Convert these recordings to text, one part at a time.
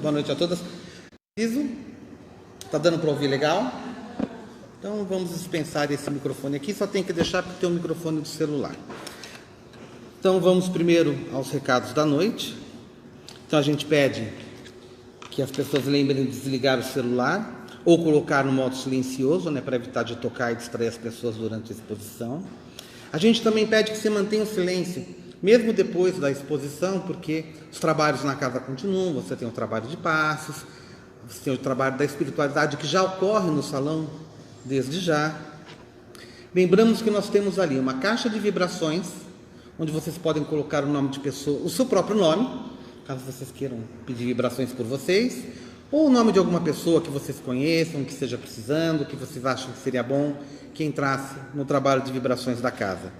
Boa noite a todas. Tá dando para ouvir legal? Então vamos dispensar esse microfone aqui, só tem que deixar porque tem um microfone do celular. Então vamos primeiro aos recados da noite. Então a gente pede que as pessoas lembrem de desligar o celular ou colocar no modo silencioso, né, para evitar de tocar e distrair as pessoas durante a exposição. A gente também pede que você mantenha o silêncio, mesmo depois da exposição, porque os trabalhos na casa continuam. Você tem o trabalho de passos, você tem o trabalho da espiritualidade que já ocorre no salão desde já. Lembramos que nós temos ali uma caixa de vibrações, onde vocês podem colocar o nome de pessoa, o seu próprio nome, caso vocês queiram pedir vibrações por vocês, ou o nome de alguma pessoa que vocês conheçam, que esteja precisando, que vocês acham que seria bom que entrasse no trabalho de vibrações da casa.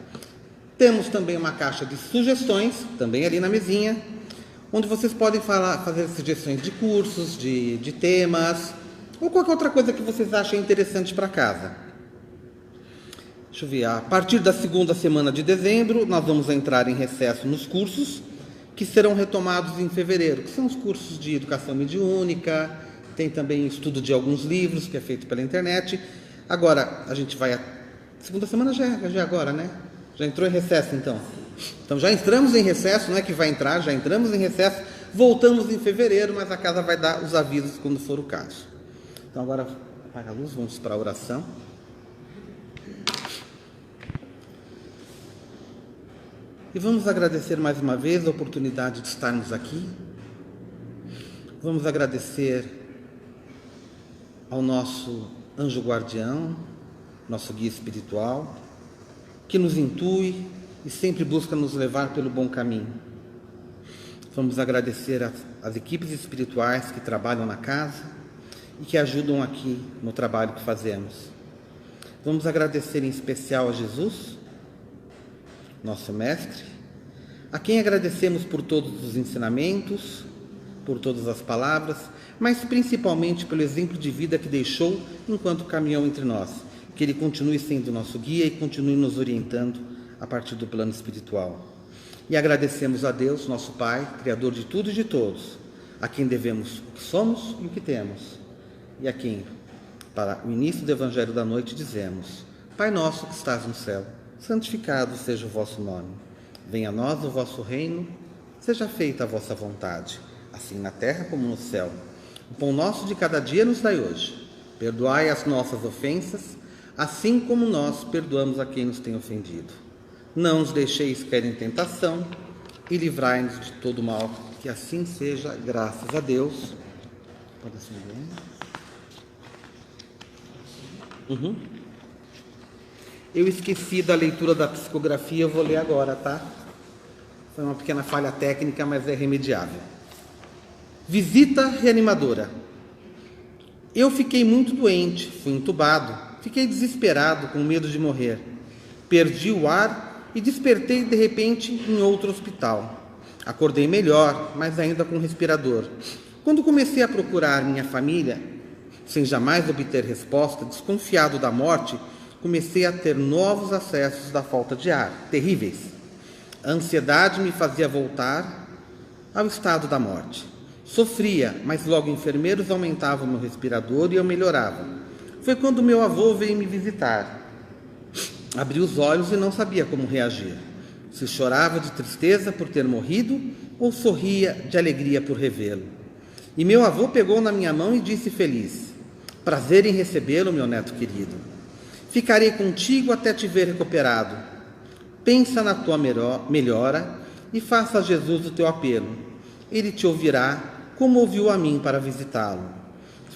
Temos também uma caixa de sugestões, também ali na mesinha, onde vocês podem fazer sugestões de cursos, de temas, ou qualquer outra coisa que vocês achem interessante para casa. Deixa eu ver, a partir da segunda semana de dezembro, nós vamos entrar em recesso nos cursos, que serão retomados em fevereiro, que são os cursos de educação mediúnica, tem também estudo de alguns livros, que é feito pela internet. Agora, a gente vai... Segunda semana já é agora, né? Já entrou em recesso, então. Então, já entramos em recesso, não é que vai entrar, já entramos em recesso, voltamos em fevereiro, mas a casa vai dar os avisos quando for o caso. Então, agora, apaga a luz, vamos para a oração. E vamos agradecer mais uma vez a oportunidade de estarmos aqui. Vamos agradecer ao nosso anjo guardião, nosso guia espiritual, que nos intui e sempre busca nos levar pelo bom caminho. Vamos agradecer às equipes espirituais que trabalham na casa e que ajudam aqui no trabalho que fazemos. Vamos agradecer em especial a Jesus, nosso mestre, a quem agradecemos por todos os ensinamentos, por todas as palavras, mas principalmente pelo exemplo de vida que deixou enquanto caminhou entre nós. Que Ele continue sendo nosso guia e continue nos orientando a partir do plano espiritual. E agradecemos a Deus, nosso Pai, Criador de tudo e de todos, a quem devemos o que somos e o que temos, e a quem, para o início do Evangelho da noite, dizemos: Pai nosso que estás no céu, santificado seja o vosso nome. Venha a nós o vosso reino, seja feita a vossa vontade, assim na terra como no céu. O pão nosso de cada dia nos dai hoje. Perdoai as nossas ofensas, assim como nós perdoamos a quem nos tem ofendido. Não nos deixeis cair em tentação e livrai-nos de todo mal, que assim seja, graças a Deus. Pode acender. Eu esqueci da leitura da psicografia, eu vou ler agora, tá? Foi uma pequena falha técnica, mas é remediável. Visita reanimadora. Eu fiquei muito doente, fui entubado, fiquei desesperado, com medo de morrer. Perdi o ar e despertei de repente em outro hospital. Acordei melhor, mas ainda com respirador. Quando comecei a procurar minha família, sem jamais obter resposta, desconfiado da morte, comecei a ter novos acessos da falta de ar, terríveis. A ansiedade me fazia voltar ao estado da morte. Sofria, mas logo enfermeiros aumentavam meu respirador e eu melhorava. Foi quando meu avô veio me visitar. Abri os olhos e não sabia como reagir. Se chorava de tristeza por ter morrido ou sorria de alegria por revê-lo. E meu avô pegou na minha mão e disse feliz: Prazer em recebê-lo, meu neto querido. Ficarei contigo até te ver recuperado. Pensa na tua melhora e faça a Jesus o teu apelo. Ele te ouvirá como ouviu a mim para visitá-lo.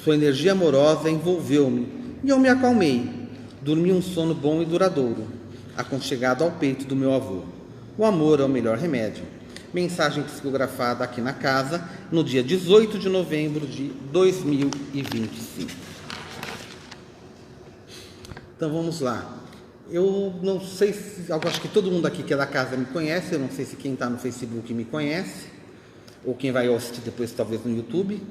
Sua energia amorosa envolveu-me e eu me acalmei. Dormi um sono bom e duradouro, aconchegado ao peito do meu avô. O amor é o melhor remédio. Mensagem psicografada aqui na casa, no dia 18 de novembro de 2025. Então vamos lá. Eu não sei se... Eu acho que todo mundo aqui que é da casa me conhece. Eu não sei se quem está no Facebook me conhece, ou quem vai assistir depois talvez no YouTube.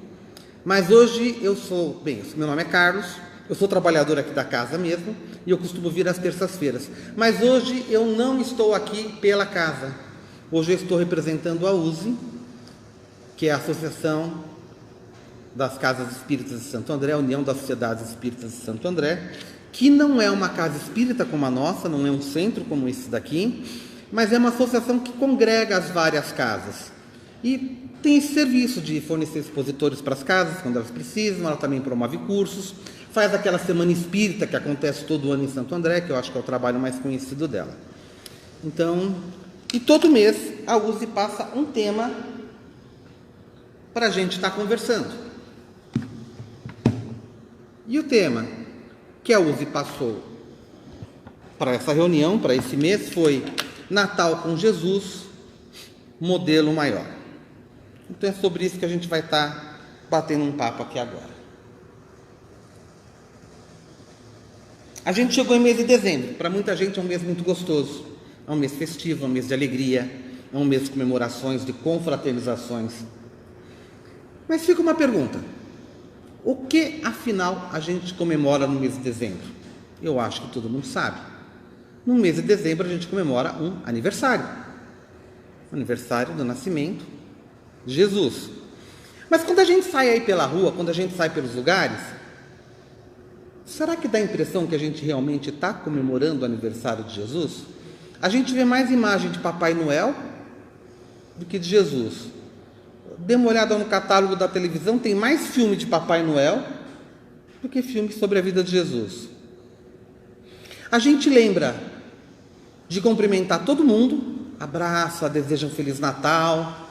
Mas hoje eu sou... Bem, meu nome é Carlos, eu sou trabalhador aqui da casa mesmo, e eu costumo vir às terças-feiras. Mas hoje eu não estou aqui pela casa. Hoje eu estou representando a USE, que é a Associação das Casas Espíritas de Santo André, a União das Sociedades Espíritas de Santo André, que não é uma casa espírita como a nossa, não é um centro como esse daqui, mas é uma associação que congrega as várias casas. E tem esse serviço de fornecer expositores para as casas, quando elas precisam. Ela também promove cursos, faz aquela semana espírita que acontece todo ano em Santo André, que eu acho que é o trabalho mais conhecido dela. Então, e todo mês a USE passa um tema para a gente estar conversando. E o tema que a USE passou para essa reunião, para esse mês, foi Natal com Jesus, modelo maior. Então é sobre isso que a gente vai estar batendo um papo aqui agora. A gente chegou em mês de dezembro. Para muita gente é um mês muito gostoso. É um mês festivo, é um mês de alegria, é um mês de comemorações, de confraternizações. Mas fica uma pergunta: o que afinal a gente comemora no mês de dezembro? Eu acho que todo mundo sabe. No mês de dezembro a gente comemora um aniversário. O aniversário do nascimento de Jesus. Mas quando a gente sai aí pela rua, quando a gente sai pelos lugares, será que dá a impressão que a gente realmente está comemorando o aniversário de Jesus? A gente vê mais imagem de Papai Noel do que de Jesus. Dê uma olhada no catálogo da televisão, tem mais filme de Papai Noel do que filme sobre a vida de Jesus. A gente lembra de cumprimentar todo mundo, abraça, deseja um Feliz Natal.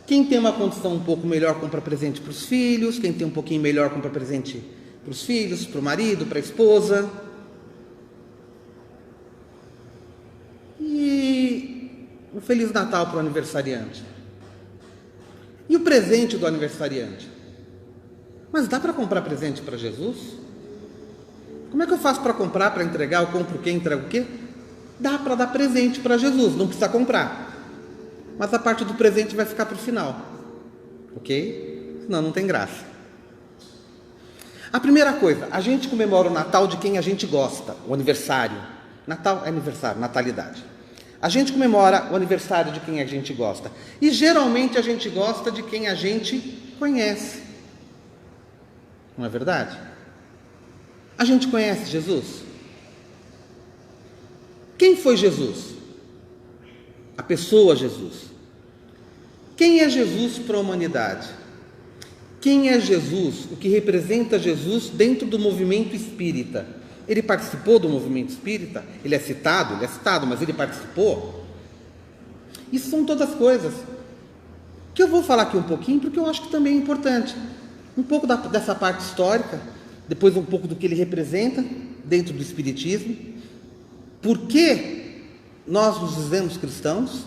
Quem tem uma condição um pouco melhor compra presente para os filhos, quem tem um pouquinho melhor compra presente para os filhos, para o marido, para a esposa. E um Feliz Natal para o aniversariante. E o presente do aniversariante? Mas dá para comprar presente para Jesus? Como é que eu faço para comprar, para entregar? Eu compro o quê? Entrego o quê? Dá para dar presente para Jesus, não precisa comprar. Mas a parte do presente vai ficar para o final. Ok? Senão não tem graça. A primeira coisa, a gente comemora o Natal de quem a gente gosta, o aniversário. Natal é aniversário, natalidade. A gente comemora o aniversário de quem a gente gosta. E geralmente a gente gosta de quem a gente conhece. Não é verdade? A gente conhece Jesus? Quem foi Jesus? A pessoa Jesus. Quem é Jesus para a humanidade? Quem é Jesus? O que representa Jesus dentro do movimento espírita? Ele participou do movimento espírita? Ele é citado, mas ele participou? Isso são todas coisas que eu vou falar aqui um pouquinho, porque eu acho que também é importante. Um pouco dessa parte histórica, depois um pouco do que ele representa dentro do espiritismo. Por que nós nos dizemos cristãos?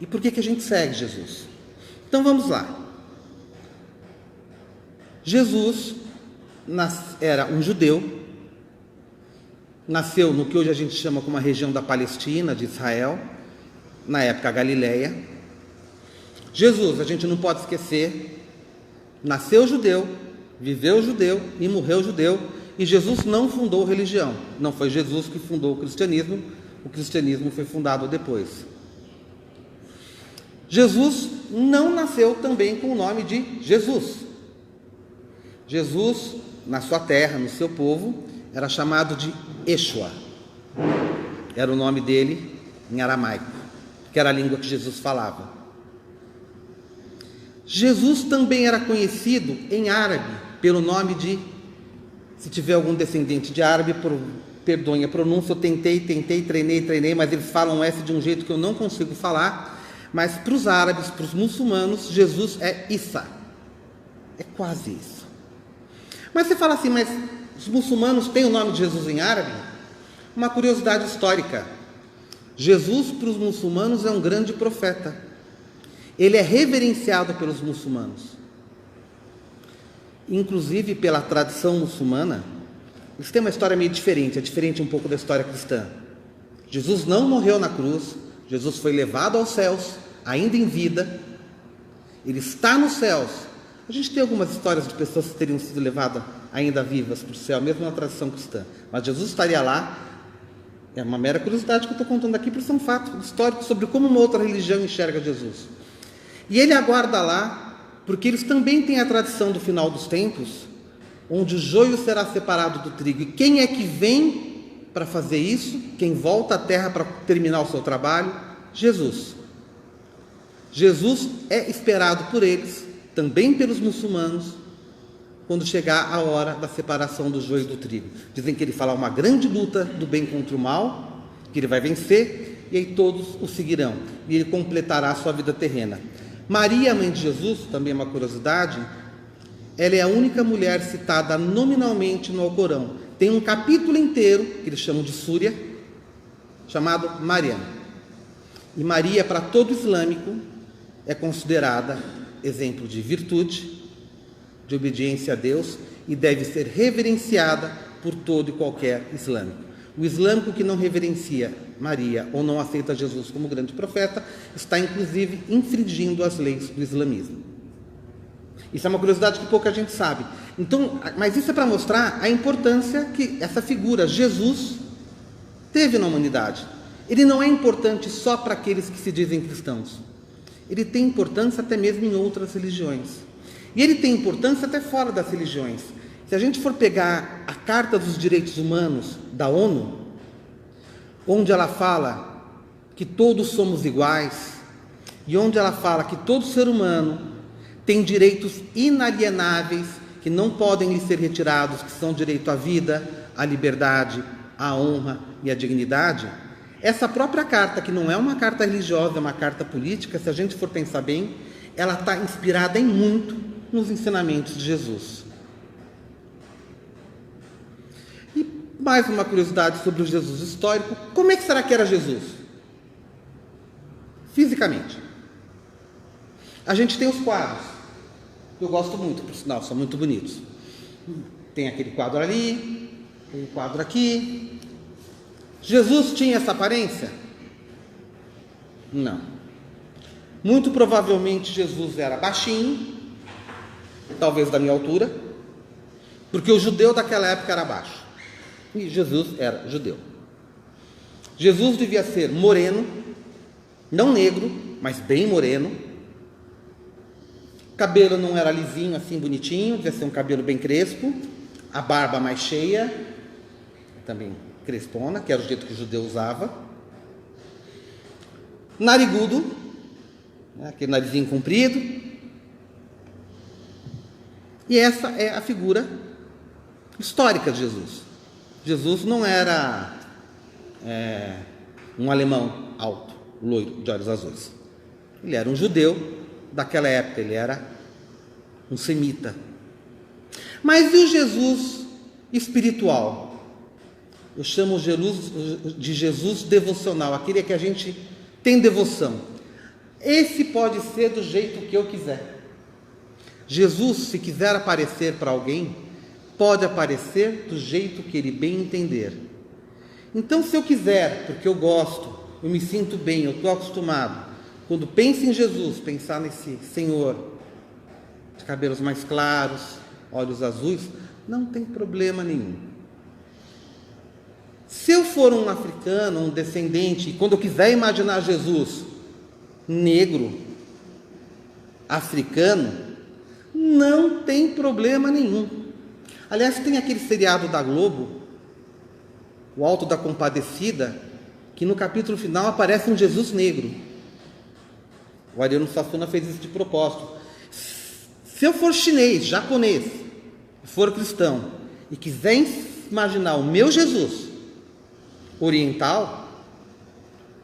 E por que a gente segue Jesus? Então vamos lá. Jesus era um judeu, nasceu no que hoje a gente chama como a região da Palestina, de Israel, na época Galileia. Jesus, a gente não pode esquecer, nasceu judeu, viveu judeu e morreu judeu, e Jesus não fundou religião. Não foi Jesus que fundou o cristianismo foi fundado depois. Jesus não nasceu também com o nome de Jesus. Jesus, na sua terra, no seu povo, era chamado de Yeshua. Era o nome dele em aramaico, que era a língua que Jesus falava. Jesus também era conhecido em árabe pelo nome de, se tiver algum descendente de árabe, perdoem a pronúncia, eu tentei, treinei, mas eles falam S de um jeito que eu não consigo falar. Mas para os árabes, para os muçulmanos, Jesus é Isa. É quase isso. Mas você fala assim, mas os muçulmanos têm o nome de Jesus em árabe? Uma curiosidade histórica. Jesus para os muçulmanos é um grande profeta. Ele é reverenciado pelos muçulmanos. Inclusive pela tradição muçulmana, eles têm uma história meio diferente, é diferente um pouco da história cristã. Jesus não morreu na cruz, Jesus foi levado aos céus, ainda em vida. Ele está nos céus. A gente tem algumas histórias de pessoas que teriam sido levadas ainda vivas para o céu, mesmo na tradição cristã. Mas Jesus estaria lá. É uma mera curiosidade que eu estou contando aqui, porque isso é um fato histórico sobre como uma outra religião enxerga Jesus. E ele aguarda lá porque eles também têm a tradição do final dos tempos, onde o joio será separado do trigo. E quem é que vem para fazer isso? Quem volta à terra para terminar o seu trabalho? Jesus. Jesus é esperado por eles, também pelos muçulmanos, quando chegar a hora da separação do joio do trigo. Dizem que ele fará uma grande luta do bem contra o mal, que ele vai vencer, e aí todos o seguirão, e ele completará a sua vida terrena. Maria, mãe de Jesus, também é uma curiosidade, ela é a única mulher citada nominalmente no Alcorão. Tem um capítulo inteiro, que eles chamam de Súria, chamado Mariam. E Maria, para todo islâmico, é considerada exemplo de virtude, de obediência a Deus, e deve ser reverenciada por todo e qualquer islâmico. O islâmico que não reverencia Maria ou não aceita Jesus como grande profeta, está inclusive infringindo as leis do islamismo. Isso é uma curiosidade que pouca gente sabe. Então, mas isso é para mostrar a importância que essa figura, Jesus, teve na humanidade. Ele não é importante só para aqueles que se dizem cristãos. Ele tem importância até mesmo em outras religiões. E ele tem importância até fora das religiões. Se a gente for pegar a Carta dos Direitos Humanos da ONU, onde ela fala que todos somos iguais, e onde ela fala que todo ser humano tem direitos inalienáveis, que não podem lhe ser retirados, que são direito à vida, à liberdade, à honra e à dignidade, essa própria carta, que não é uma carta religiosa, é uma carta política, se a gente for pensar bem, ela está inspirada em muito nos ensinamentos de Jesus. E mais uma curiosidade sobre o Jesus histórico: como é que será que era Jesus? Fisicamente. A gente tem os quadros, que eu gosto muito, por sinal, são muito bonitos. Tem aquele quadro ali, tem um quadro aqui. Jesus tinha essa aparência? Não. Muito provavelmente Jesus era baixinho, talvez da minha altura, porque o judeu daquela época era baixo, e Jesus era judeu. Jesus devia ser moreno, não negro, mas bem moreno. Cabelo não era lisinho, assim, bonitinho, devia ser um cabelo bem crespo, a barba mais cheia, também crespona, que era o jeito que o judeu usava. Narigudo, né, aquele narizinho comprido. E essa é a figura histórica de Jesus. Jesus não era um alemão alto, loiro, de olhos azuis. Ele era um judeu daquela época, ele era um semita. Mas e o Jesus espiritual? Eu chamo de Jesus devocional, aquele que a gente tem devoção. Esse pode ser do jeito que eu quiser. Jesus, se quiser aparecer para alguém, pode aparecer do jeito que ele bem entender. Então, se eu quiser, porque eu gosto, eu me sinto bem, eu estou acostumado, quando penso em Jesus, pensar nesse Senhor de cabelos mais claros, olhos azuis, não tem problema nenhum. Se eu for um africano, um descendente, quando eu quiser imaginar Jesus negro, africano, não tem problema nenhum. Aliás, tem aquele seriado da Globo, O Alto da Compadecida, que no capítulo final aparece um Jesus negro. O Ariano Suassuna fez isso de propósito. Se eu for chinês, japonês, for cristão, e quiser imaginar o meu Jesus oriental,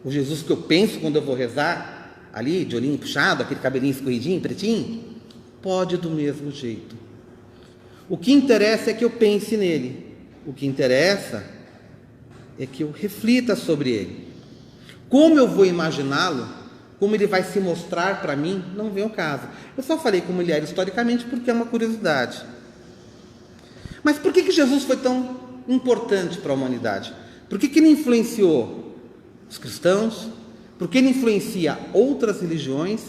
o Jesus que eu penso quando eu vou rezar, ali, de olhinho puxado, aquele cabelinho escorridinho, pretinho, pode do mesmo jeito. O que interessa é que eu pense nele. O que interessa é que eu reflita sobre ele. Como eu vou imaginá-lo, como ele vai se mostrar para mim, não vem ao caso. Eu só falei como ele era historicamente porque é uma curiosidade. Mas por que Jesus foi tão importante para a humanidade? Por que ele influenciou os cristãos? Por que ele influencia outras religiões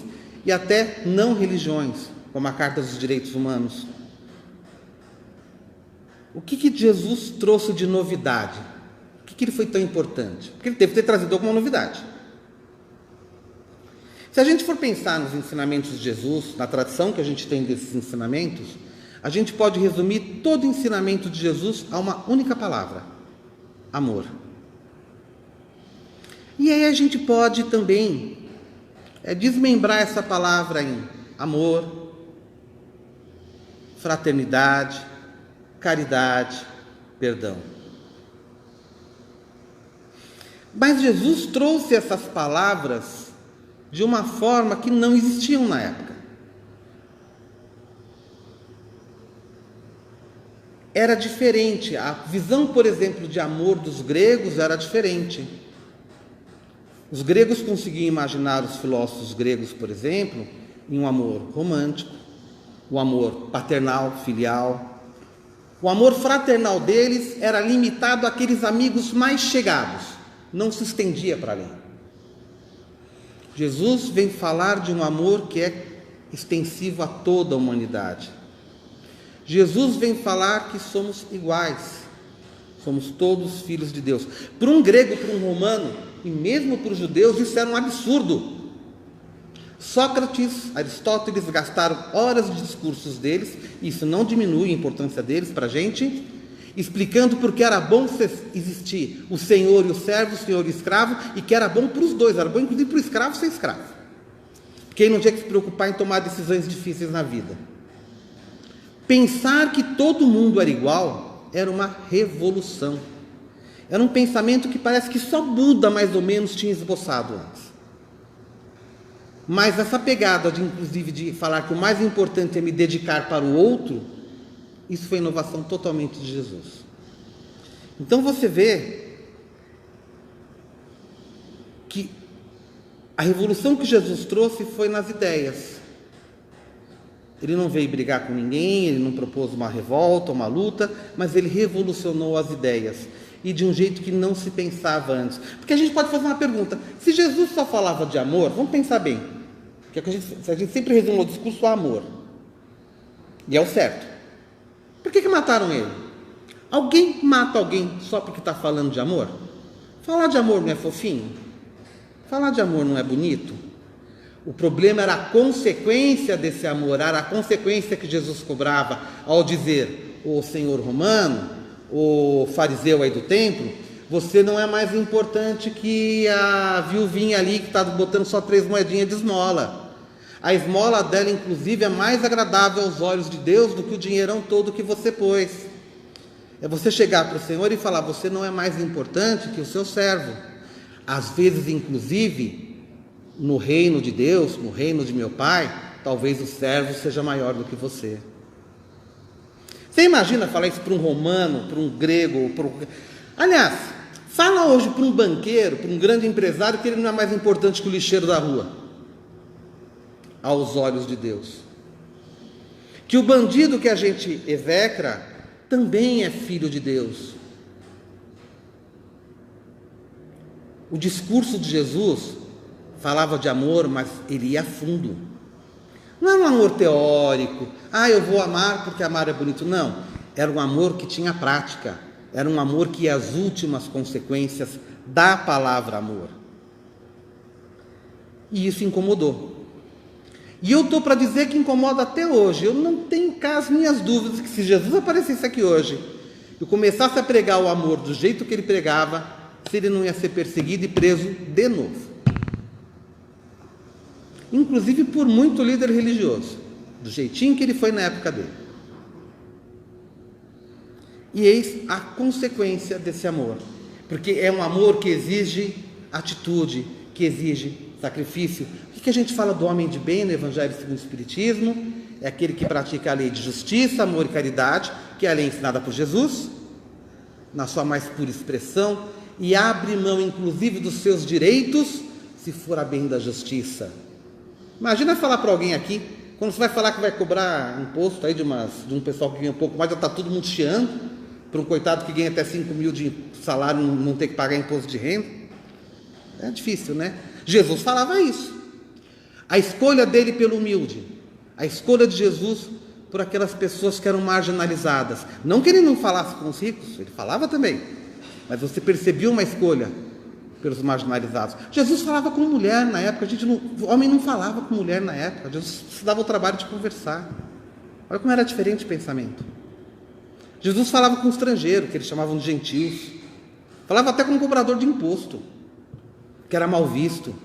e até não religiões, como a Carta dos Direitos Humanos? O que Jesus trouxe de novidade? Por que ele foi tão importante? Porque ele teve que ter trazido alguma novidade. Se a gente for pensar nos ensinamentos de Jesus, na tradição que a gente tem desses ensinamentos, a gente pode resumir todo o ensinamento de Jesus a uma única palavra: amor. E aí a gente pode também desmembrar essa palavra em amor, fraternidade, caridade, perdão. Mas Jesus trouxe essas palavras de uma forma que não existiam na época. Era diferente. A visão, por exemplo, de amor dos gregos era diferente. Os gregos conseguiam imaginar, os filósofos gregos, por exemplo, em um amor romântico, o amor paternal, filial. O amor fraternal deles era limitado àqueles amigos mais chegados, não se estendia para além. Jesus vem falar de um amor que é extensivo a toda a humanidade. Jesus vem falar que somos iguais, somos todos filhos de Deus. Para um grego, para um romano, e mesmo para os judeus, isso era um absurdo. Sócrates, Aristóteles gastaram horas de discursos deles, isso não diminui a importância deles para a gente, explicando porque era bom existir o senhor e o servo, o senhor e o escravo, e que era bom para os dois, era bom inclusive para o escravo ser escravo, porque ele não tinha que se preocupar em tomar decisões difíceis na vida. Pensar que todo mundo era igual era uma revolução, era um pensamento que parece que só Buda mais ou menos tinha esboçado antes. Mas essa pegada inclusive de falar que o mais importante é me dedicar para o outro, isso foi inovação totalmente de Jesus. Então você vê que a revolução que Jesus trouxe foi nas ideias. Ele não veio brigar com ninguém, ele não propôs uma revolta, uma luta, mas ele revolucionou as ideias, e de um jeito que não se pensava antes. Porque a gente pode fazer uma pergunta: se Jesus só falava de amor, vamos pensar bem, que a gente sempre resume o discurso ao amor, e é o certo. Por que mataram ele? Alguém mata alguém só porque está falando de amor? Falar de amor não é fofinho? Falar de amor não é bonito? O problema era a consequência desse amor, era a consequência que Jesus cobrava ao dizer: o senhor romano, o fariseu aí do templo, você não é mais importante que a viuvinha ali que está botando só 3 moedinhas de esmola. A esmola dela, inclusive, é mais agradável aos olhos de Deus do que o dinheirão todo que você pôs. É você chegar para o Senhor e falar: você não é mais importante que o seu servo. Às vezes, inclusive, no reino de Deus, no reino de meu Pai, talvez o servo seja maior do que você. Você imagina falar isso para um romano, para um grego, aliás, fala hoje para um banqueiro, para um grande empresário, que ele não é mais importante que o lixeiro da rua, aos olhos de Deus. Que o bandido que a gente execra também é filho de Deus. O discurso de Jesus falava de amor, mas ele ia a fundo. Não era um amor teórico: eu vou amar porque amar é bonito. Não, era um amor que tinha prática, era um amor que ia às últimas consequências da palavra amor. E isso incomodou. E eu estou para dizer que incomoda até hoje. Eu não tenho cá as minhas dúvidas que se Jesus aparecesse aqui hoje e começasse a pregar o amor do jeito que ele pregava, se ele não ia ser perseguido e preso de novo. Inclusive por muito líder religioso, do jeitinho que ele foi na época dele. E eis a consequência desse amor, porque é um amor que exige atitude, que exige sacrifício. O que a gente fala do homem de bem no Evangelho segundo o Espiritismo? É aquele que pratica a lei de justiça, amor e caridade, que é a lei ensinada por Jesus, na sua mais pura expressão, e abre mão inclusive dos seus direitos, se for a bem da justiça. Imagina falar para alguém aqui, quando você vai falar que vai cobrar imposto aí de um pessoal que ganha um pouco mais, já está todo mundo chiando, para um coitado que ganha até 5 mil de salário não ter que pagar imposto de renda. É difícil, né? Jesus falava isso. A escolha dele pelo humilde, a escolha de Jesus por aquelas pessoas que eram marginalizadas. Não que ele não falasse com os ricos, ele falava também, mas você percebia uma escolha pelos marginalizados. Jesus falava com mulher na época, o homem não falava com mulher na época, Jesus se dava o trabalho de conversar. Olha como era diferente o pensamento. Jesus falava com estrangeiro, que eles chamavam de gentios, falava até com um cobrador de imposto, que era mal visto.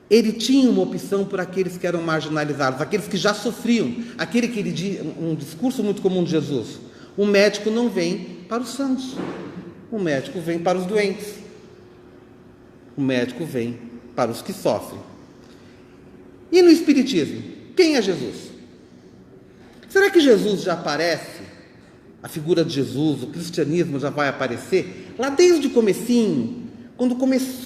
Ele tinha uma opção por aqueles que eram marginalizados, aqueles que já sofriam, aquele que ele diz, um discurso muito comum de Jesus: o médico não vem para os sãos, o médico vem para os doentes, o médico vem para os que sofrem. E no Espiritismo, quem é Jesus? Será que Jesus já aparece? A figura de Jesus, o cristianismo já vai aparecer? Lá desde o comecinho, quando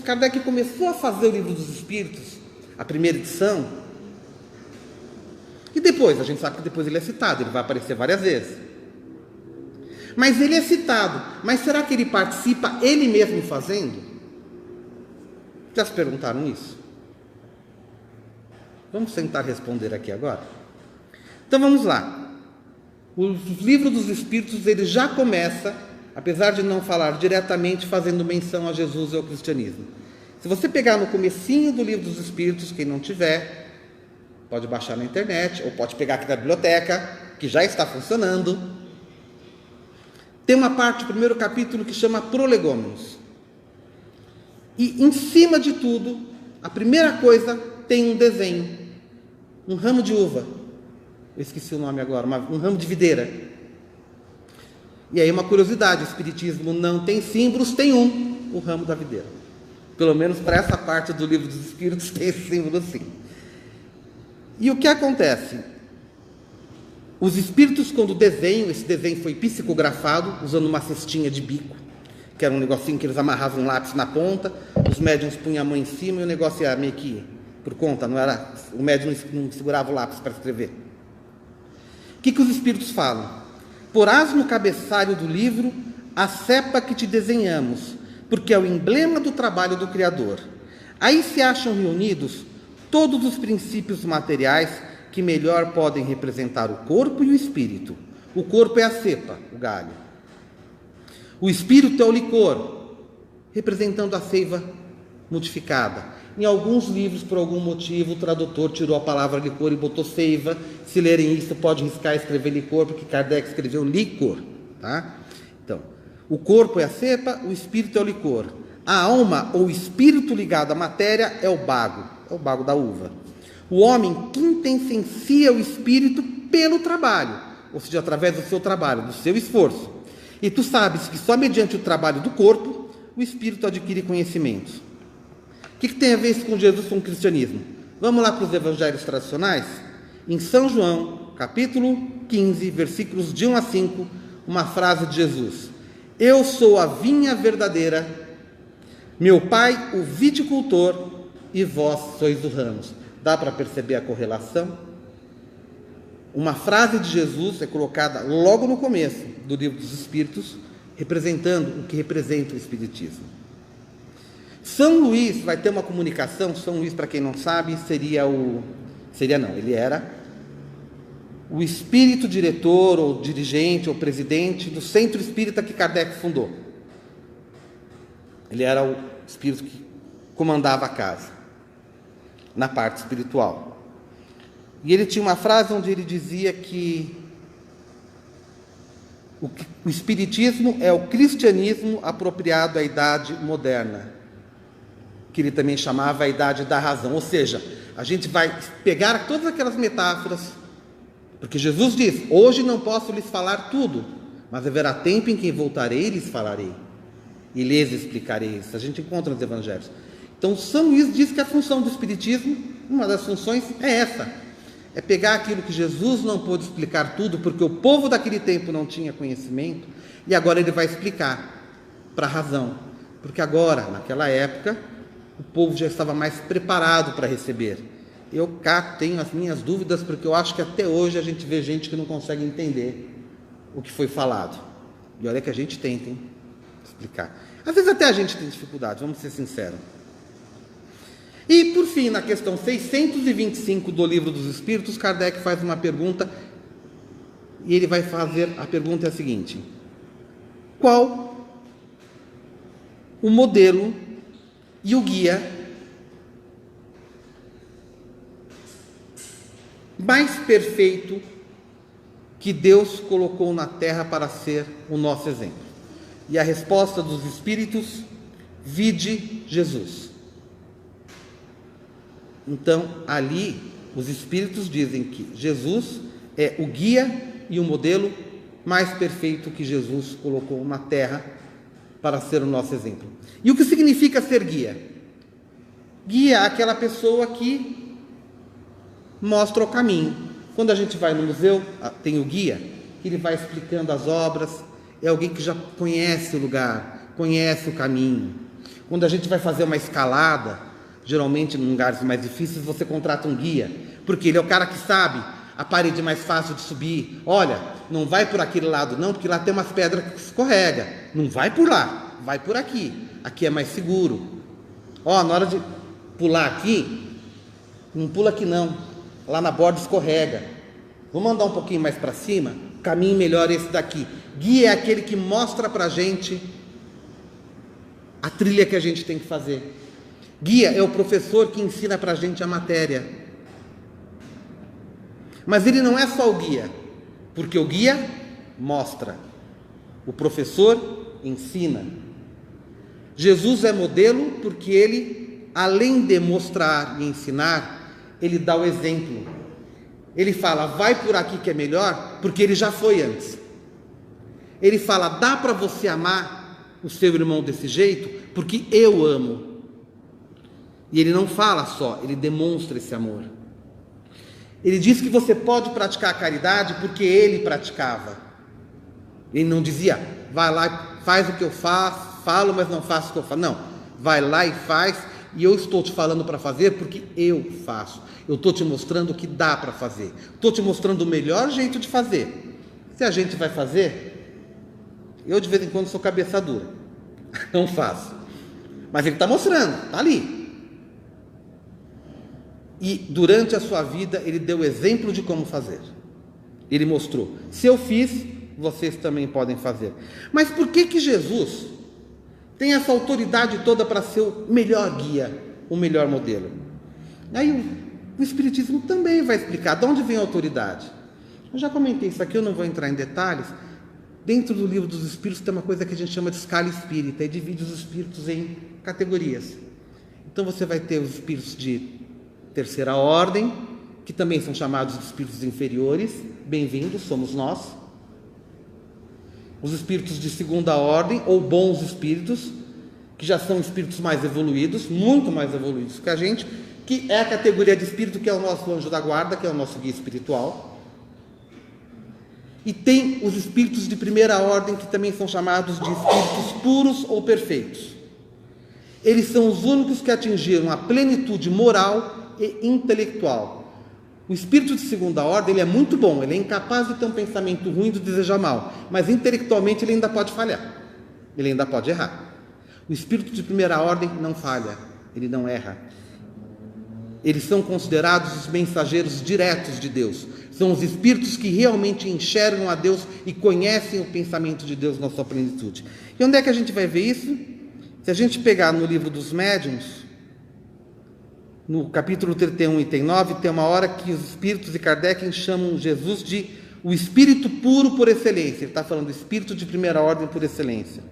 Kardec começou a fazer o Livro dos Espíritos, a primeira edição. E depois, a gente sabe que depois ele é citado, ele vai aparecer várias vezes. Mas ele é citado, mas será que ele participa ele mesmo fazendo? Já se perguntaram isso? Vamos tentar responder aqui agora? Então vamos lá. O Livro dos Espíritos, ele já começa, apesar de não falar diretamente, fazendo menção a Jesus e ao cristianismo. Se você pegar no comecinho do Livro dos Espíritos, quem não tiver, pode baixar na internet, ou pode pegar aqui da biblioteca, que já está funcionando. Tem uma parte do primeiro capítulo que chama Prolegômenos. E em cima de tudo, a primeira coisa tem um desenho, um ramo de uva. Eu esqueci o nome agora, um ramo de videira. E aí uma curiosidade, o Espiritismo não tem símbolos, tem o ramo da videira. Pelo menos para essa parte do Livro dos Espíritos tem esse símbolo sim. E o que acontece? Os espíritos, quando desenham, esse desenho foi psicografado, usando uma cestinha de bico, que era um negocinho que eles amarravam um lápis na ponta, os médiuns punham a mão em cima e o negócio ia meio que por conta, não era, o médium não segurava o lápis para escrever. O que os espíritos falam? Porás no cabeçalho do livro a cepa que te desenhamos, porque é o emblema do trabalho do Criador. Aí se acham reunidos todos os princípios materiais que melhor podem representar o corpo e o espírito. O corpo é a cepa, o galho. O espírito é o licor, representando a seiva modificada. Em alguns livros, por algum motivo, o tradutor tirou a palavra licor e botou seiva. Se lerem isso, pode riscar e escrever licor, porque Kardec escreveu licor. Tá? Então, o corpo é a cepa, o espírito é o licor. A alma, ou espírito ligado à matéria, é o bago da uva. O homem quintessencia o espírito pelo trabalho, ou seja, através do seu trabalho, do seu esforço. E tu sabes que só mediante o trabalho do corpo, o espírito adquire conhecimentos. O que tem a ver isso com Jesus, com o cristianismo? Vamos lá para os evangelhos tradicionais? Em São João, capítulo 15, versículos de 1 a 5, uma frase de Jesus: Eu sou a vinha verdadeira, meu pai o viticultor, e vós sois os ramos. Dá para perceber a correlação? Uma frase de Jesus é colocada logo no começo do Livro dos Espíritos, representando o que representa o Espiritismo. São Luís vai ter uma comunicação. São Luís, para quem não sabe, ele era o espírito diretor, ou dirigente, ou presidente do Centro Espírita que Kardec fundou. Ele era o espírito que comandava a casa, na parte espiritual. E ele tinha uma frase onde ele dizia que o espiritismo é o cristianismo apropriado à idade moderna, que ele também chamava a idade da razão. Ou seja, a gente vai pegar todas aquelas metáforas, porque Jesus diz: hoje não posso lhes falar tudo, mas haverá tempo em que voltarei e lhes falarei, e lhes explicarei. Isso a gente encontra nos evangelhos. Então São Luís diz que a função do Espiritismo, uma das funções é essa, é pegar aquilo que Jesus não pôde explicar tudo, porque o povo daquele tempo não tinha conhecimento, e agora ele vai explicar para a razão, porque agora, naquela época, o povo já estava mais preparado para receber. Eu cá tenho as minhas dúvidas, porque eu acho que até hoje a gente vê gente que não consegue entender o que foi falado. E olha que a gente tenta explicar. Às vezes até a gente tem dificuldade, vamos ser sinceros. E, por fim, na questão 625 do Livro dos Espíritos, Kardec faz uma pergunta, e ele vai fazer, a pergunta é a seguinte: qual o modelo e o guia mais perfeito que Deus colocou na terra para ser o nosso exemplo. E a resposta dos Espíritos: vide Jesus. Então, ali, os Espíritos dizem que Jesus é o guia e o modelo mais perfeito que Jesus colocou na terra para ser o nosso exemplo. E o que significa ser guia? Guia é aquela pessoa que mostra o caminho. Quando a gente vai no museu, tem o guia, ele vai explicando as obras, é alguém que já conhece o lugar, conhece o caminho. Quando a gente vai fazer uma escalada, geralmente em lugares mais difíceis, você contrata um guia, porque ele é o cara que sabe a parede mais fácil de subir. Olha, não vai por aquele lado não, porque lá tem umas pedras que escorrega. Não vai por lá, vai por aqui. Aqui é mais seguro. Ó, na hora de pular aqui, não pula aqui não. Lá na borda escorrega. Vamos andar um pouquinho mais para cima? O caminho melhor é esse daqui. Guia é aquele que mostra para a gente a trilha que a gente tem que fazer. Guia é o professor que ensina para a gente a matéria. Mas ele não é só o guia, porque o guia mostra, o professor ensina. Jesus é modelo porque ele, além de mostrar e ensinar, ele dá o exemplo. Ele fala, vai por aqui que é melhor, porque ele já foi antes. Ele fala, dá para você amar o seu irmão desse jeito, porque eu amo. E ele não fala só, ele demonstra esse amor. Ele diz que você pode praticar a caridade porque ele praticava. Ele não dizia, vai lá, faz o que eu faço, falo, mas não faço o que eu faço. Não, vai lá e faz, e eu estou te falando para fazer porque eu faço. Eu estou te mostrando o que dá para fazer. Estou te mostrando o melhor jeito de fazer. Se a gente vai fazer, eu de vez em quando sou cabeça dura. Não faço. Mas ele está mostrando, está ali. E durante a sua vida ele deu exemplo de como fazer. Ele mostrou, se eu fiz, vocês também podem fazer. Mas por que Jesus tem essa autoridade toda para ser o melhor guia, o melhor modelo? Aí o Espiritismo também vai explicar de onde vem a autoridade. Eu já comentei isso aqui, eu não vou entrar em detalhes. Dentro do livro dos Espíritos tem uma coisa que a gente chama de escala espírita, e divide os espíritos em categorias. Então você vai ter os espíritos de terceira ordem, que também são chamados de espíritos inferiores, bem-vindos, somos nós. Os espíritos de segunda ordem, ou bons espíritos, que já são espíritos mais evoluídos, muito mais evoluídos que a gente, que é a categoria de espírito que é o nosso anjo da guarda, que é o nosso guia espiritual. E tem os espíritos de primeira ordem, que também são chamados de espíritos puros ou perfeitos. Eles são os únicos que atingiram a plenitude moral e intelectual. O espírito de segunda ordem, ele é muito bom, ele é incapaz de ter um pensamento ruim, de desejar mal, mas intelectualmente ele ainda pode falhar, ele ainda pode errar. O espírito de primeira ordem não falha, ele não erra. Eles são considerados os mensageiros diretos de Deus, são os espíritos que realmente enxergam a Deus e conhecem o pensamento de Deus na sua plenitude. E onde é que a gente vai ver isso? Se a gente pegar no livro dos médiuns, no capítulo 31, item 9, tem uma hora que os espíritos de Kardec chamam Jesus de o espírito puro por excelência. Ele está falando do espírito de primeira ordem por excelência.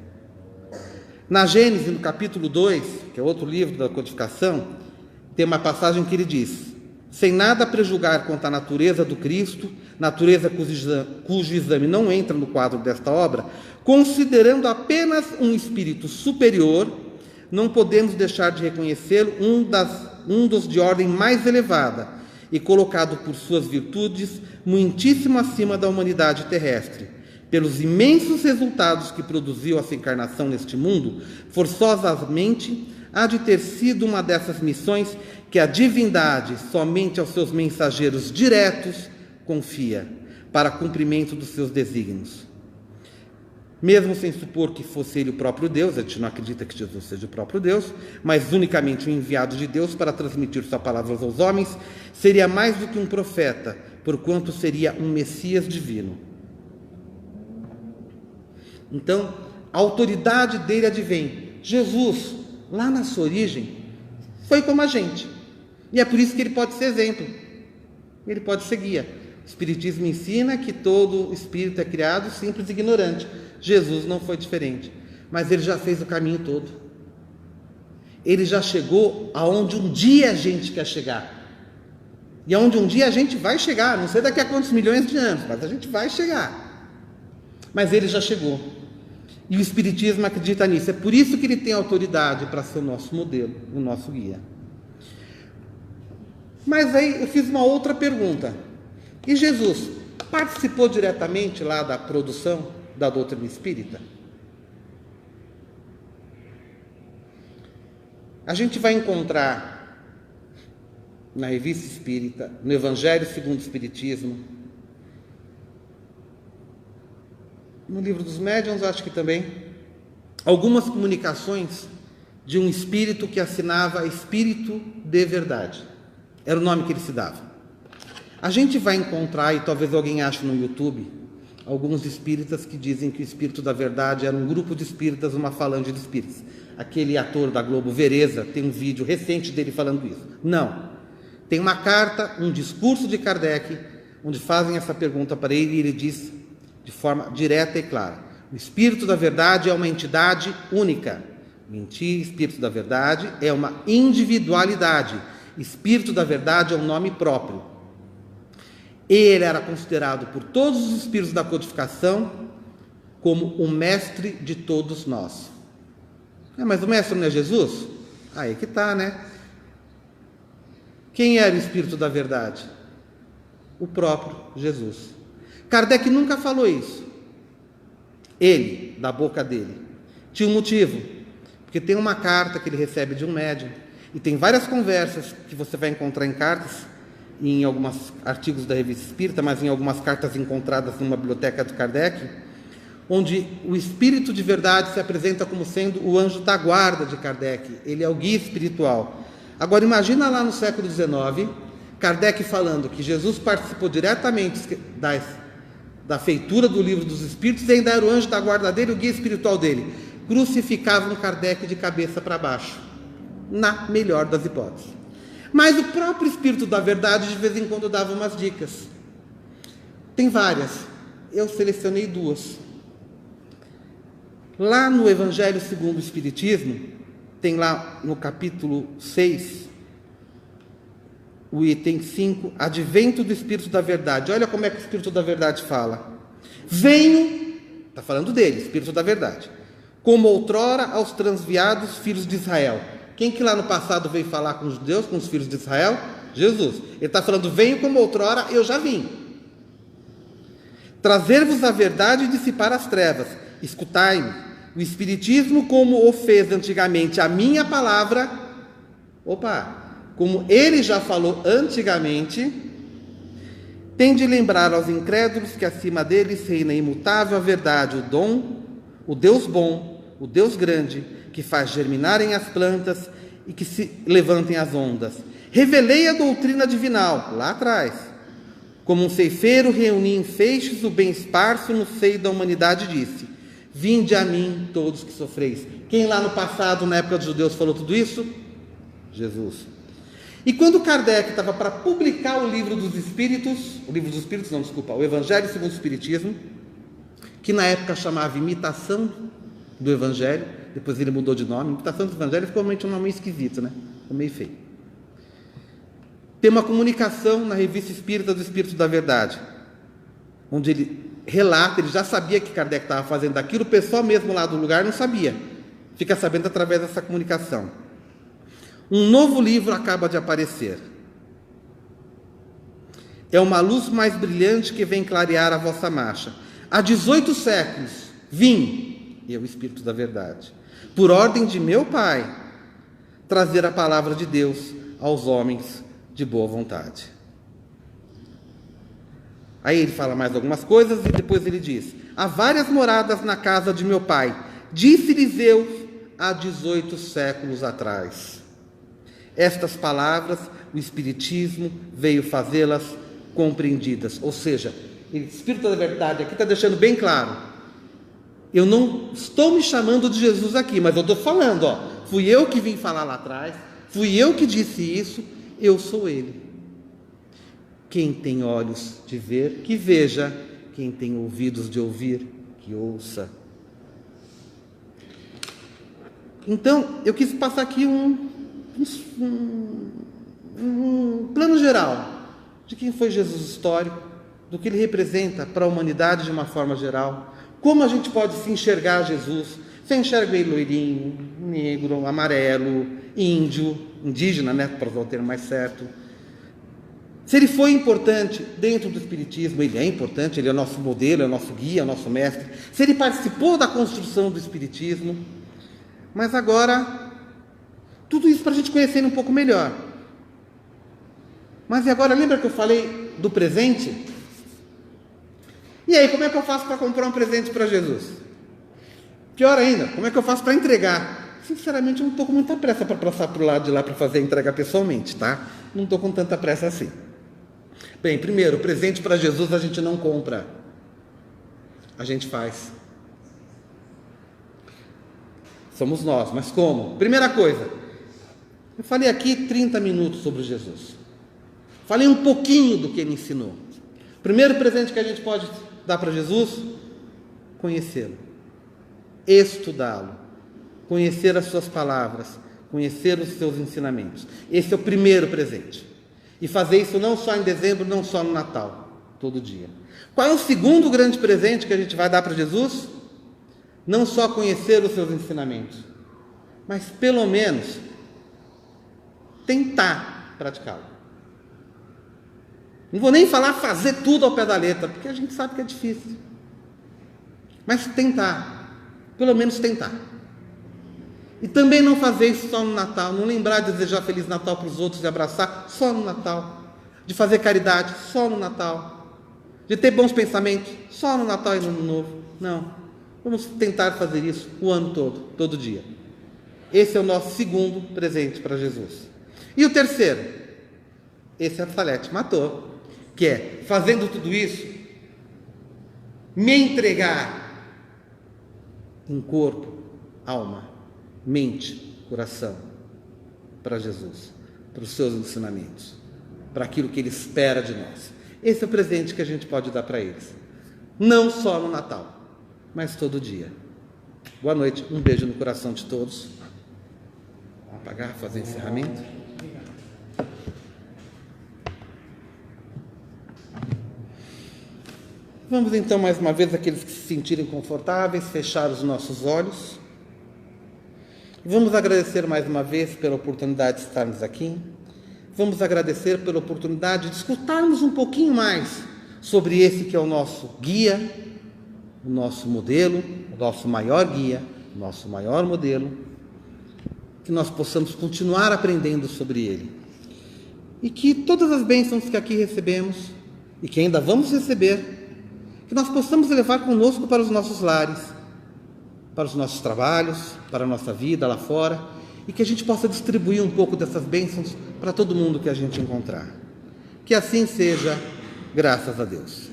Na Gênesis, no capítulo 2, que é outro livro da codificação, tem uma passagem que ele diz, sem nada prejulgar quanto à natureza do Cristo, natureza cujo exame não entra no quadro desta obra, considerando apenas um espírito superior, não podemos deixar de reconhecê-lo um dos de ordem mais elevada e colocado por suas virtudes muitíssimo acima da humanidade terrestre. Pelos imensos resultados que produziu essa encarnação neste mundo, forçosamente há de ter sido uma dessas missões que a divindade somente aos seus mensageiros diretos confia, para cumprimento dos seus desígnios. Mesmo sem supor que fosse ele o próprio Deus, a gente não acredita que Jesus seja o próprio Deus, mas unicamente um enviado de Deus para transmitir sua palavra aos homens, seria mais do que um profeta, porquanto seria um Messias divino. Então, a autoridade dele advém. Jesus, lá na sua origem, foi como a gente. E é por isso que ele pode ser exemplo. Ele pode ser guia. O Espiritismo ensina que todo espírito é criado simples e ignorante. Jesus não foi diferente. Mas ele já fez o caminho todo. Ele já chegou aonde um dia a gente quer chegar. E aonde um dia a gente vai chegar. Não sei daqui a quantos milhões de anos, mas a gente vai chegar. Mas ele já chegou. E o Espiritismo acredita nisso. É por isso que ele tem autoridade para ser o nosso modelo, o nosso guia. Mas aí eu fiz uma outra pergunta. E Jesus participou diretamente lá da produção da doutrina espírita? A gente vai encontrar na Revista Espírita, no Evangelho segundo o Espiritismo, no Livro dos Médiuns, acho que também, algumas comunicações de um espírito que assinava Espírito de Verdade. Era o nome que ele se dava. A gente vai encontrar, e talvez alguém ache no YouTube, alguns espíritas que dizem que o Espírito da Verdade era um grupo de espíritas, uma falange de espíritas. Aquele ator da Globo, Vereza, tem um vídeo recente dele falando isso. Não. Tem uma carta, um discurso de Kardec, onde fazem essa pergunta para ele, e ele diz de forma direta e clara: o Espírito da Verdade é uma entidade única. Mentir, Espírito da Verdade é uma individualidade. Espírito da Verdade é um nome próprio. Ele era considerado por todos os espíritos da codificação como o mestre de todos nós. Mas o mestre não é Jesus? Aí que está, né? Quem era o Espírito da Verdade? O próprio Jesus. Kardec nunca falou isso. Ele, da boca dele. Tinha um motivo. Porque tem uma carta que ele recebe de um médium. E tem várias conversas que você vai encontrar em cartas, em alguns artigos da Revista Espírita, mas em algumas cartas encontradas numa biblioteca de Kardec, onde o Espírito de Verdade se apresenta como sendo o anjo da guarda de Kardec. Ele é o guia espiritual. Agora imagina lá no século XIX, Kardec falando que Jesus participou diretamente da feitura do Livro dos Espíritos e ainda era o anjo da guarda dele, o guia espiritual dele. Crucificavam Kardec de cabeça para baixo, na melhor das hipóteses. Mas o próprio Espírito da Verdade de vez em quando dava umas dicas. Tem várias. Eu selecionei duas. Lá no Evangelho segundo o Espiritismo, tem lá no capítulo 6, o item 5, Advento do Espírito da Verdade. Olha como é que o Espírito da Verdade fala. Venho, está falando dele, Espírito da Verdade, como outrora aos transviados filhos de Israel. Quem que lá no passado veio falar com os judeus, com os filhos de Israel? Jesus. Ele está falando, venho como outrora, eu já vim. Trazer-vos a verdade e dissipar as trevas. Escutai-me. O Espiritismo, como o fez antigamente a minha palavra, como ele já falou antigamente, tem de lembrar aos incrédulos que acima deles reina imutável a verdade, o dom, o Deus bom, o Deus grande, que faz germinarem as plantas e que se levantem as ondas. Revelei a doutrina divinal, lá atrás. Como um ceifeiro reuni em feixes o bem esparso no seio da humanidade, disse: vinde a mim todos que sofreis. Quem lá no passado, na época dos judeus, falou tudo isso? Jesus. E quando Kardec estava para publicar o Livro dos Espíritos, o Evangelho segundo o Espiritismo, que na época chamava Imitação do Evangelho, depois ele mudou de nome, Imitação do Evangelho ficou realmente um nome esquisito, né? Ficou meio feio. Tem uma comunicação na Revista Espírita do Espírito da Verdade, onde ele relata, ele já sabia que Kardec estava fazendo aquilo, o pessoal mesmo lá do lugar não sabia, fica sabendo através dessa comunicação. Um novo livro acaba de aparecer. É uma luz mais brilhante que vem clarear a vossa marcha. Há 18 séculos vim, eu, Espírito da Verdade, por ordem de meu Pai, trazer a palavra de Deus aos homens de boa vontade. Aí ele fala mais algumas coisas e depois ele diz: há várias moradas na casa de meu Pai, disse-lhes eu há 18 séculos atrás. Estas palavras, o Espiritismo veio fazê-las compreendidas. Ou seja, o Espírito da Verdade aqui está deixando bem claro Eu não estou me chamando de Jesus aqui, mas eu estou falando, fui eu que vim falar lá atrás, fui eu que disse isso, eu sou Ele. Quem tem olhos de ver, que veja, quem tem ouvidos de ouvir, que ouça. Então, eu quis passar aqui um plano geral de quem foi Jesus histórico, do que ele representa para a humanidade de uma forma geral, como a gente pode se enxergar Jesus. Você enxerga ele loirinho, negro, amarelo, índio, indígena, para usar o termo mais certo. Se ele foi importante dentro do Espiritismo, ele é importante, ele é o nosso modelo, é o nosso guia, é o nosso mestre. Se ele participou da construção do Espiritismo, mas agora, tudo isso para a gente conhecer ele um pouco melhor. Mas e agora, lembra que eu falei do presente? E aí, como é que eu faço para comprar um presente para Jesus? Pior ainda, como é que eu faço para entregar? Sinceramente, eu não estou com muita pressa para passar para o lado de lá para fazer a entrega pessoalmente, tá? Não estou com tanta pressa assim. Bem, primeiro, presente para Jesus a gente não compra, a gente faz. Somos nós, mas como? Primeira coisa, eu falei aqui 30 minutos sobre Jesus. Falei um pouquinho do que ele ensinou. Primeiro presente que a gente pode dar para Jesus, conhecê-lo, estudá-lo, conhecer as suas palavras, conhecer os seus ensinamentos. Esse é o primeiro presente. E fazer isso não só em dezembro, não só no Natal, todo dia. Qual é o segundo grande presente que a gente vai dar para Jesus? Não só conhecer os seus ensinamentos, mas pelo menos tentar praticá-lo. Não vou nem falar fazer tudo ao pé da letra, porque a gente sabe que é difícil. Mas tentar, pelo menos tentar. E também não fazer isso só no Natal, não lembrar de desejar Feliz Natal para os outros e abraçar só no Natal, de fazer caridade só no Natal, de ter bons pensamentos só no Natal e no Ano Novo. Não, vamos tentar fazer isso o ano todo, todo dia. Esse é o nosso segundo presente para Jesus. E o terceiro, esse a Salete matou, que é, fazendo tudo isso, me entregar em corpo, alma, mente, coração, para Jesus, para os seus ensinamentos, para aquilo que Ele espera de nós. Esse é o presente que a gente pode dar para eles. Não só no Natal, mas todo dia. Boa noite, um beijo no coração de todos. Vamos apagar, fazer encerramento. Vamos então, mais uma vez, aqueles que se sentirem confortáveis, fechar os nossos olhos. Vamos agradecer mais uma vez pela oportunidade de estarmos aqui. Vamos agradecer pela oportunidade de escutarmos um pouquinho mais sobre esse que é o nosso guia, o nosso modelo, o nosso maior guia, o nosso maior modelo, que nós possamos continuar aprendendo sobre ele. E que todas as bênçãos que aqui recebemos e que ainda vamos receber, que nós possamos levar conosco para os nossos lares, para os nossos trabalhos, para a nossa vida lá fora, e que a gente possa distribuir um pouco dessas bênçãos para todo mundo que a gente encontrar. Que assim seja, graças a Deus.